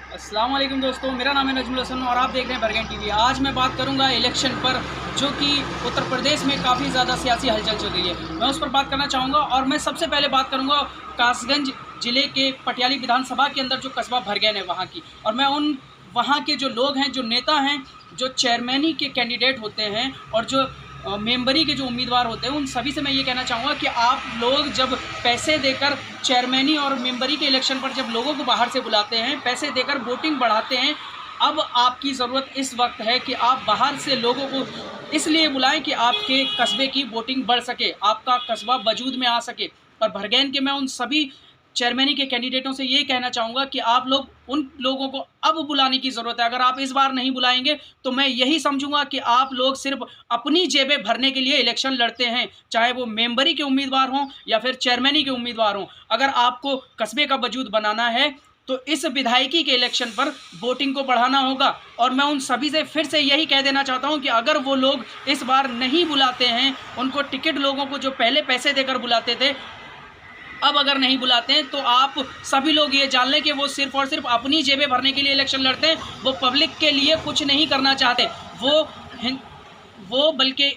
अस्सलाम वालेकुम दोस्तों, मेरा नाम है नजमुल हसन और आप देख रहे हैं बरगेन टीवी। आज मैं बात करूंगा इलेक्शन पर, जो कि उत्तर प्रदेश में काफ़ी ज़्यादा सियासी हलचल चल रही है। मैं उस पर बात करना चाहूँगा और मैं सबसे पहले बात करूँगा कासगंज ज़िले के पटियाली विधानसभा के अंदर जो कस्बा भरगैन है वहाँ की। और मैं उन वहाँ के जो लोग हैं, जो नेता हैं, जो चेयरमैनी के कैंडिडेट होते हैं और जो मेंबरी के जो उम्मीदवार होते हैं, उन सभी से मैं ये कहना चाहूँगा कि आप लोग जब पैसे देकर चेयरमैनी और मेंबरी के इलेक्शन पर जब लोगों को बाहर से बुलाते हैं, पैसे देकर वोटिंग बढ़ाते हैं, अब आपकी ज़रूरत इस वक्त है कि आप बाहर से लोगों को इसलिए बुलाएं कि आपके कस्बे की वोटिंग बढ़ सके, आपका कस्बा वजूद में आ सके। और भरगैन के मैं उन सभी चेयरमैनी के कैंडिडेटों से ये कहना चाहूँगा कि आप लोग उन लोगों को अब बुलाने की ज़रूरत है। अगर आप इस बार नहीं बुलाएंगे तो मैं यही समझूंगा कि आप लोग सिर्फ अपनी जेबें भरने के लिए इलेक्शन लड़ते हैं, चाहे वो मेंबरी के उम्मीदवार हों या फिर चेयरमैनी के उम्मीदवार हों। अगर आपको कस्बे का वजूद बनाना है तो इस विधायकी के इलेक्शन पर वोटिंग को बढ़ाना होगा। और मैं उन सभी से फिर से यही कह देना चाहता हूं कि अगर वो लोग इस बार नहीं बुलाते हैं, उनको टिकट लोगों को जो पहले पैसे देकर बुलाते थे, अब अगर नहीं बुलाते हैं तो आप सभी लोग ये जान लें कि वो सिर्फ और सिर्फ अपनी जेबें भरने के लिए इलेक्शन लड़ते हैं। वो पब्लिक के लिए कुछ नहीं करना चाहते। वो बल्कि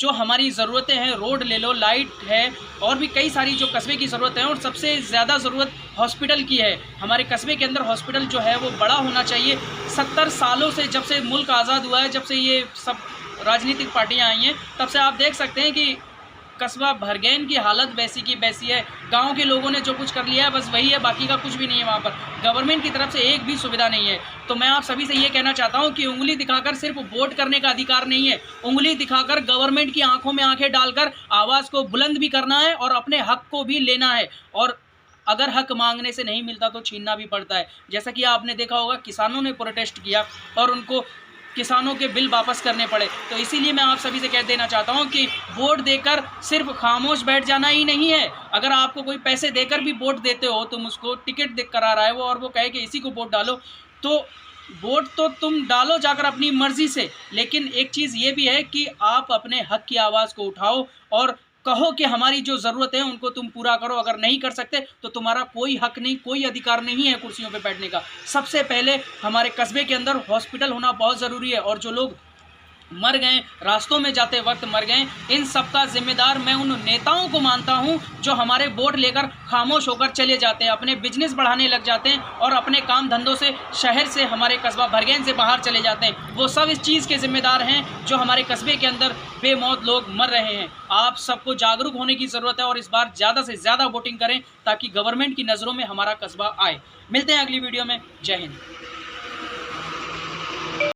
जो हमारी ज़रूरतें हैं, रोड ले लो, लाइट है, और भी कई सारी जो कस्बे की ज़रूरत है, और सबसे ज़्यादा ज़रूरत हॉस्पिटल की है। हमारे कस्बे के अंदर हॉस्पिटल जो है वो बड़ा होना चाहिए। 70 सालों से, जब से मुल्क आज़ाद हुआ है, जब से ये सब राजनीतिक पार्टियां आई हैं, तब से आप देख सकते हैं कि कस्बा भरगैन की हालत वैसी की वैसी है। गांव के लोगों ने जो कुछ कर लिया है बस वही है, बाकी का कुछ भी नहीं है। वहाँ पर गवर्नमेंट की तरफ से एक भी सुविधा नहीं है। तो मैं आप सभी से ये कहना चाहता हूँ कि उंगली दिखाकर सिर्फ वोट करने का अधिकार नहीं है, उंगली दिखाकर गवर्नमेंट की आंखों में आंखें डालकर आवाज़ को बुलंद भी करना है और अपने हक को भी लेना है। और अगर हक मांगने से नहीं मिलता तो छीनना भी पड़ता है। जैसा कि आपने देखा होगा, किसानों ने प्रोटेस्ट किया और उनको किसानों के बिल वापस करने पड़े। तो इसीलिए मैं आप सभी से कह देना चाहता हूं कि वोट देकर सिर्फ खामोश बैठ जाना ही नहीं है। अगर आपको कोई पैसे देकर भी वोट देते हो, तुम उसको टिकट दे करा रहा है वो, और वो कहे कि इसी को वोट डालो, तो वोट तो तुम डालो जाकर अपनी मर्जी से। लेकिन एक चीज़ ये भी है कि आप अपने हक की आवाज़ को उठाओ और कहो कि हमारी जो ज़रूरत है उनको तुम पूरा करो। अगर नहीं कर सकते तो तुम्हारा कोई हक नहीं, कोई अधिकार नहीं है कुर्सियों पे बैठने का। सबसे पहले हमारे कस्बे के अंदर हॉस्पिटल होना बहुत ज़रूरी है। और जो लोग मर गए, रास्तों में जाते वक्त मर गए, इन सब का जिम्मेदार मैं उन नेताओं को मानता हूं जो हमारे वोट लेकर खामोश होकर चले जाते हैं, अपने बिजनेस बढ़ाने लग जाते हैं और अपने काम धंधों से शहर से, हमारे कस्बा भरगैन से बाहर चले जाते हैं। वो सब इस चीज़ के जिम्मेदार हैं जो हमारे कस्बे के अंदर बेमौत लोग मर रहे हैं। आप सबको जागरूक होने की ज़रूरत है और इस बार ज़्यादा से ज़्यादा वोटिंग करें ताकि गवर्नमेंट की नज़रों में हमारा कस्बा आए। मिलते हैं अगली वीडियो में। जय हिंद।